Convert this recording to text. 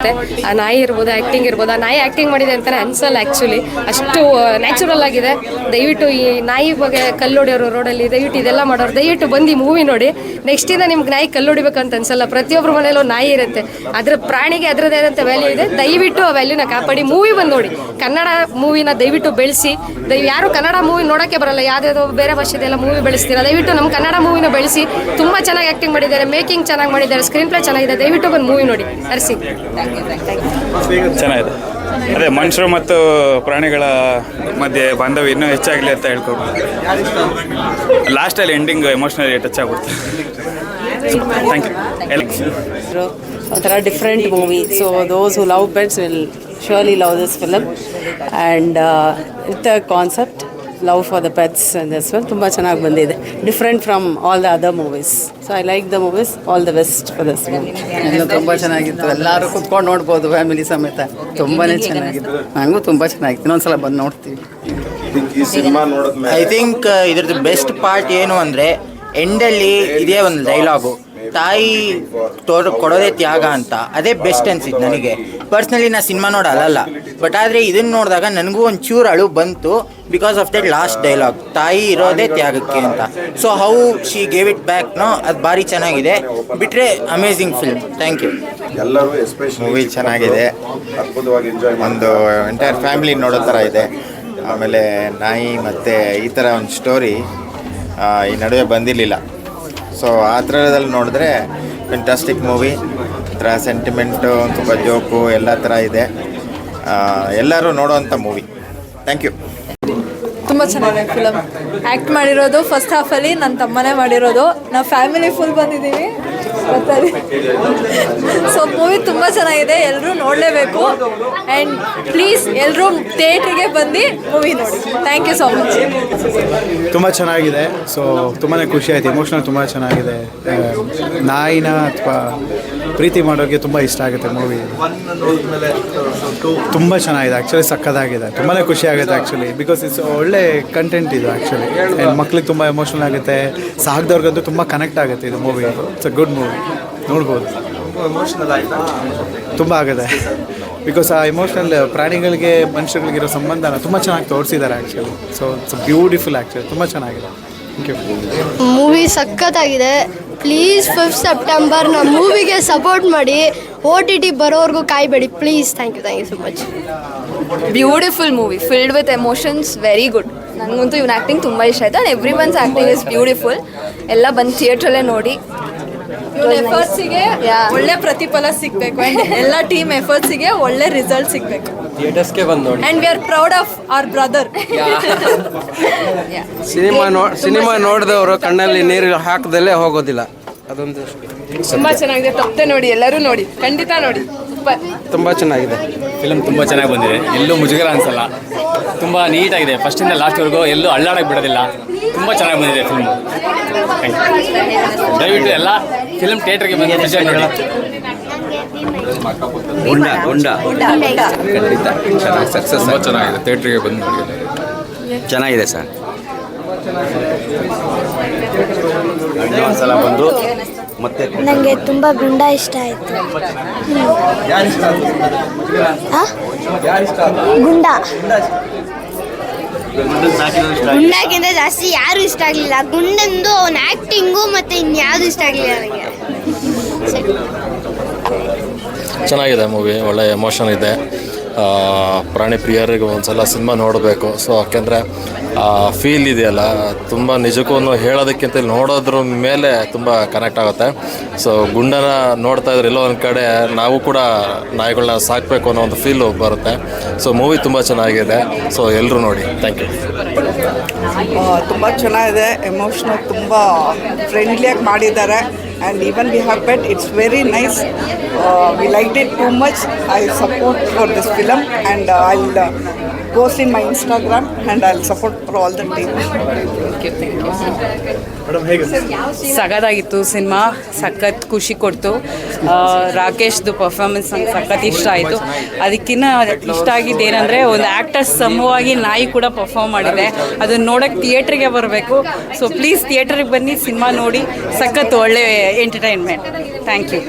ಆ ನಾಯಿ ಇರ್ಬೋದು, ಆ್ಯಕ್ಟಿಂಗ್ ಇರ್ಬೋದು. ಆ ನಾಯಿ ಆ್ಯಕ್ಟಿಂಗ್ ಮಾಡಿದೆ ಅಂತಲೇ ಅನ್ಸಲ್ಲ ಆ್ಯಕ್ಚುಲಿ, ಅಷ್ಟು ನ್ಯಾಚುರಲ್ ಆಗಿದೆ. ದಯವಿಟ್ಟು ಈ ನಾಯಿ ಬಗ್ಗೆ ಕಲ್ಲೊಡೆಯೋರು ರೋಡಲ್ಲಿ ದಯವಿಟ್ಟು ಇದೆಲ್ಲ ಮಾಡೋರು ದಯವಿಟ್ಟು ಬಂದು ಈ ಮೂವಿ ನೋಡಿ. ನೆಕ್ಸ್ಟಿಂದ ನಿಮ್ಗೆ ನಾಯಿ ಕಲ್ಲೊಡಿಬೇಕಂತ ಅನ್ಸಲ್ಲ. ಪ್ರತಿಯೊಬ್ಬರ ಮನೇಲೂ ನಾಯಿ ಇರುತ್ತೆ, ಅದ್ರ ಪ್ರಾಣಿಗೆ ಅದರದ್ದೇ ಆದಂಥ ವ್ಯಾಲ್ಯೂ ಇದೆ. ದಯವಿಟ್ಟು ಆ ವ್ಯಾಲ್ಯೂನ ಕಾಪಾಡಿ ಮೂವಿ ಬಂದು ನೋಡಿ. ಕನ್ನಡ ಮೂವಿನ ದಯವಿಟ್ಟು ಬೆಳೆಸಿ. ಯಾರು ಕನ್ನಡ ಮೂವಿ ನೋಡೋಕ್ಕೆ ಬರಲ್ಲ, ಯಾವುದಾದ್ರು ಬೇರೆ ಭಾಷೆದೆಲ್ಲ ಮೂವಿ ಬೆಳೆಸ್ತೀರಾ, ದಯವಿಟ್ಟು ನಮ್ಮ ಕನ್ನಡ ಮೂವಿನ ಬೆಳೆಸಿ. ತುಂಬ ಚೆನ್ನಾಗಿ ಆ್ಯಕ್ಟಿಂಗ್ ಮಾಡಿದ್ದಾರೆ, ಮೇಕಿಂಗ್ ಚೆನ್ನಾಗಿ ಮಾಡಿದ್ದಾರೆ, ಸ್ಕ್ರೀನ್ ಪ್ಲೇ ಚೆನ್ನಾಗಿದೆ. ದಯವಿಟ್ಟು ಬಂದು ಮೂವಿ ನೋಡಿ. ಅರ್ಸಿ ಚೆನ್ನಾಗಿದೆ. ಅದೇ ಮನುಷ್ಯರು ಮತ್ತು ಪ್ರಾಣಿಗಳ ಮಧ್ಯೆ ಬಾಂಧವ್ಯ ಇನ್ನೂ ಹೆಚ್ಚಾಗಲಿ ಅಂತ ಹೇಳ್ಕೊಂಡು ಲಾಸ್ಟಲ್ಲಿ ಎಂಡಿಂಗ್ ಎಮೋಷ್ನಲಿ ಟಚ್ ಆಗುತ್ತೆ. Thank you. ಒಂಥರ different movie. So those who love pets will surely love this film, and it's a concept, love for the pets and this one ತುಂಬ ಚೆನ್ನಾಗಿ ಬಂದಿದೆ, different from all the other movies. So I like the movies. All the best for this movie. ಎಲ್ಲ ತುಂಬ ಚೆನ್ನಾಗಿತ್ತು, ಎಲ್ಲರೂ ಕುತ್ಕೊಂಡು ನೋಡ್ಬೋದು family ಸಮೇತ. ತುಂಬಾ ಚೆನ್ನಾಗಿತ್ತು, ನನಗೂ ತುಂಬ ಚೆನ್ನಾಗಿತ್ತು. ಇನ್ನೊಂದ್ಸಲ ಬಂದು ನೋಡ್ತೀವಿ. ಐ ಥಿಂಕ್ ಇದ್ರದ್ದು ಬೆಸ್ಟ್ ಪಾರ್ಟ್ ಏನು ಅಂದರೆ ಎಂಡಲ್ಲಿ ಇದೇ ಒಂದು ಡೈಲಾಗು, ತಾಯಿ ಕೊಡೋದೇ ತ್ಯಾಗ ಅಂತ. ಅದೇ ಬೆಸ್ಟ್ ಅನ್ಸಿತ್ತು ನನಗೆ ಪರ್ಸ್ನಲಿ. ನಾನು ಸಿನಿಮಾ ನೋಡಲ್ಲ, ಬಟ್ ಆದರೆ ಇದನ್ನು ನೋಡಿದಾಗ ನನಗೂ ಒಂದು ಚೂರು ಅಳು ಬಂತು because of that last dialogue, ತಾಯಿ ಇರೋದೇ ತ್ಯಾಗಕ್ಕೆ ಅಂತ. So how she gave it back no, ಅದು ಭಾರಿ ಚೆನ್ನಾಗಿದೆ. ಬಿಟ್ಟರೆ ಅಮೇಝಿಂಗ್ ಫಿಲ್ಮ್. Thank you. ಎಲ್ಲರೂ ಮೂವಿ ಚೆನ್ನಾಗಿದೆ, ಒಂದು ಎಂಟೈರ್ ಫ್ಯಾಮಿಲಿ ನೋಡೋ ಥರ ಇದೆ. ಆಮೇಲೆ ನಾಯಿ ಮತ್ತು ಈ ಥರ ಒಂದು ಸ್ಟೋರಿ ಈ ನಡುವೆ ಬಂದಿರಲಿಲ್ಲ. ಸೊ ಆ ಥರದಲ್ಲಿ ನೋಡಿದ್ರೆ ಫ್ಯಾಂಟಾಸ್ಟಿಕ್ ಮೂವಿ. ಥರ ಸೆಂಟಿಮೆಂಟು, ತುಂಬ ಜೋಕು ಎಲ್ಲ ಥರ ಇದೆ. ಎಲ್ಲರೂ ನೋಡೋವಂಥ ಮೂವಿ. Thank you. ತುಂಬ ಚೆನ್ನಾಗಿದೆ ಫಿಲಮ್. ಆ್ಯಕ್ಟ್ ಮಾಡಿರೋದು ಫಸ್ಟ್ ಹಾಫಲ್ಲಿ ನನ್ನ ತಮ್ಮನೇ ಮಾಡಿರೋದು. ನಾವು ಫ್ಯಾಮಿಲಿ ಫುಲ್ ಬಂದಿದ್ದೀವಿ ಗೊತ್ತಾಗಿ. ಸೊ ಮೂವಿ ತುಂಬ ಚೆನ್ನಾಗಿದೆ, ಎಲ್ಲರೂ ನೋಡಲೇಬೇಕು. ಆ್ಯಂಡ್ ಪ್ಲೀಸ್ ಎಲ್ಲರೂ ಥಿಯೇಟ್ರಿಗೆ ಬಂದು ಮೂವಿ ನೋಡಿ. Thank you so much. ತುಂಬ ಚೆನ್ನಾಗಿದೆ. ಸೊ ತುಂಬಾ ಖುಷಿ ಆಯಿತು, ಎಮೋಷ್ನಲ್ ತುಂಬ ಚೆನ್ನಾಗಿದೆ. ನಾಯಿನ ಅಥವಾ ಪ್ರೀತಿ ಮಾಡೋರಿಗೆ ತುಂಬ ಇಷ್ಟ ಆಗುತ್ತೆ ಮೂವಿ. ತುಂಬ ಚೆನ್ನಾಗಿದೆ ಆ್ಯಕ್ಚುಲಿ, ಸಕ್ಕತ್ತಾಗಿದೆ. ತುಂಬಾ ಖುಷಿ ಆಗುತ್ತೆ ಆ್ಯಕ್ಚುಲಿ, ಬಿಕಾಸ್ ಇಟ್ಸ್ ಒಳ್ಳೆ ಕಂಟೆಂಟ್ ಇದು ಆ್ಯಕ್ಚುಲಿ. ಮಕ್ಳಿಗೆ ತುಂಬ ಎಮೋಷ್ನಲ್ ಆಗುತ್ತೆ, ಸಾಕ್ದವ್ರಿಗಂತೂ ತುಂಬ ಕನೆಕ್ಟ್ ಆಗುತ್ತೆ ಇದು movie. It's a good movie, ನೋಡ್ಬೋದು. ತುಂಬ ಆಗುತ್ತೆ ಬಿಕಾಸ್ ಆ ಎಮೋಷ್ನಲ್ ಪ್ರಾಣಿಗಳಿಗೆ ಮನುಷ್ಯಗಳಿಗಿರೋ ಸಂಬಂಧನ ತುಂಬ ಚೆನ್ನಾಗಿ ತೋರಿಸಿದ್ದಾರೆ actually. So it's beautiful actually, ತುಂಬ ಚೆನ್ನಾಗಿದೆ. Thank you. ಮೂವಿ ಸಖತ್ತಾಗಿದೆ. ಪ್ಲೀಸ್ 5 ಸೆಪ್ಟೆಂಬರ್ ನಮ್ಮ ಮೂವಿಗೆ ಸಪೋರ್ಟ್ ಮಾಡಿ. OTT ಬರೋವರೆಗೂ ಕಾಯಬೇಡಿ please. Thank you so much. Beautiful movie, filled with emotions, very good. ನನಗಂತೂ ಇವನ್ ಆ್ಯಕ್ಟಿಂಗ್ ತುಂಬ ಇಷ್ಟ ಆಯಿತು. And everyone's acting is beautiful. ಎಲ್ಲ ಬಂದು ಥಿಯೇಟ್ರಲ್ಲೇ ನೋಡಿ. ಎಫರ್ಟ್ಸಿಗೆ ಒಳ್ಳೆ ಪ್ರತಿಫಲ ಸಿಗಬೇಕು, ಆ್ಯಂಡ್ ಎಲ್ಲ ಟೀಮ್ ಎಫರ್ಟ್ಸಿಗೆ ಒಳ್ಳೆ ರಿಸಲ್ಟ್ ಸಿಗಬೇಕು. ಥಿಯೇಟರ್ಸ್ಗೆ ಬಂದು ನೋಡಿ. And we are proud of our brother. Cinema ನೋಡಿದವರು ಕಣ್ಣಲ್ಲಿ ನೀರು ಹಾಕದಲ್ಲೇ ಹೋಗೋದಿಲ್ಲ. ಅದೊಂದು ತುಂಬ ಚೆನ್ನಾಗಿದೆ, ತಪ್ಪದೆ ನೋಡಿ, ಎಲ್ಲರೂ ನೋಡಿ, ಖಂಡಿತ ನೋಡಿ. ತುಂಬ ಚೆನ್ನಾಗಿದೆ ಫಿಲಮ್. ತುಂಬ ಚೆನ್ನಾಗಿ ಬಂದಿದೆ, ಎಲ್ಲೂ ಮುಜುಗರ ಅನಿಸಲ್ಲ. ತುಂಬ ನೀಟಾಗಿದೆ, ಫಸ್ಟಿಂದ ಲಾಸ್ಟ್ವರೆಗೂ ಎಲ್ಲೂ ಅಳ್ಳಾಡಕ್ಕೆ ಬಿಡೋದಿಲ್ಲ. ತುಂಬ ಚೆನ್ನಾಗಿ ಬಂದಿದೆ ಫಿಲ್ಮು. ದಯವಿಟ್ಟು ಎಲ್ಲ ಫಿಲ್ಮ್ ಥಿಯೇಟ್ರಿಗೆ ಬಂದು ವಿಷಯ ನೋಡಿ. ಸಕ್ಸಸ್ ಚೆನ್ನಾಗಿದೆ, ಥಿಯೇಟ್ರಿಗೆ ಬಂದು ನೋಡಿ. ಚೆನ್ನಾಗಿದೆ ಸರ್. ಒಂದ್ಸಲ ಬಂದು ಮತ್ತೆ ನನಗೆ ತುಂಬ ಗುಂಡ ಇಷ್ಟ ಆಯಿತು. ಗುಂಡಕ್ಕಿಂತ ಜಾಸ್ತಿ ಯಾರು ಇಷ್ಟ ಆಗಲಿಲ್ಲ. ಗುಂಡಂದು ಅವನ ಆ್ಯಕ್ಟಿಂಗು ಮತ್ತು ಇನ್ಯಾವುದು ಇಷ್ಟ ಆಗಲಿಲ್ಲ ನನಗೆ. ಚೆನ್ನಾಗಿದೆ ಮೂವಿ, ಒಳ್ಳೆ ಎಮೋಷನ್ ಇದೆ. ಪ್ರಾಣಿ ಪ್ರಿಯರಿಗೆ ಒಂದ್ಸಲ ಸಿನಿಮಾ ನೋಡಬೇಕು. ಸೊ ಯಾಕೆಂದರೆ ಫೀಲ್ ಇದೆಯಲ್ಲ, ತುಂಬ ನಿಜಕ್ಕೂ ಹೇಳೋದಕ್ಕಿಂತ ನೋಡೋದ್ರ ಮೇಲೆ ತುಂಬ ಕನೆಕ್ಟ್ ಆಗುತ್ತೆ. ಸೊ ಗುಂಡನ ನೋಡ್ತಾ ಇದ್ರೆ ಎಲ್ಲೋ ಒಂದು ಕಡೆ ನಾವು ಕೂಡ ನಾಯಿಗಳನ್ನ ಸಾಕಬೇಕು ಅನ್ನೋ ಒಂದು ಫೀಲು ಬರುತ್ತೆ. ಸೊ ಮೂವಿ ತುಂಬ ಚೆನ್ನಾಗಿದೆ. ಸೊ ಎಲ್ಲರೂ ನೋಡಿ. Thank you. ತುಂಬ ಚೆನ್ನಾಗಿದೆ, ಎಮೋಷ್ನಲ್, ತುಂಬ ಫ್ರೆಂಡ್ಲಿಯಾಗಿ ಮಾಡಿದ್ದಾರೆ. And even we have bet, it's very nice. We liked it too much. I support for this film, and I'll post in my Instagram, and I'll support for all the team. ಸಖತ್ತಾಗಿತ್ತು cinema, ಸಖತ್ ಖುಷಿ ಕೊಡ್ತು. ರಾಕೇಶ್ದು performance ನಂಗೆ ಸಖತ್ ಇಷ್ಟ ಆಯಿತು. ಅದಕ್ಕಿಂತ ಇಷ್ಟ ಆಗಿದ್ದು ಏನಂದರೆ ಒಂದು ಆ್ಯಕ್ಟರ್ಸ್ ಸಮೂಹವಾಗಿ ನಾಯಿ ಕೂಡ ಪರ್ಫಾರ್ಮ್ ಮಾಡಿದೆ. ಅದನ್ನು ನೋಡೋಕ್ಕೆ ಥಿಯೇಟ್ರಿಗೆ ಬರಬೇಕು. ಸೊ ಪ್ಲೀಸ್ ಥಿಯೇಟ್ರಿಗೆ ಬನ್ನಿ, ಸಿನಿಮಾ ನೋಡಿ, ಸಖತ್ ಒಳ್ಳೆ ಎಂಟರ್ಟೈನ್ಮೆಂಟ್. Thank you.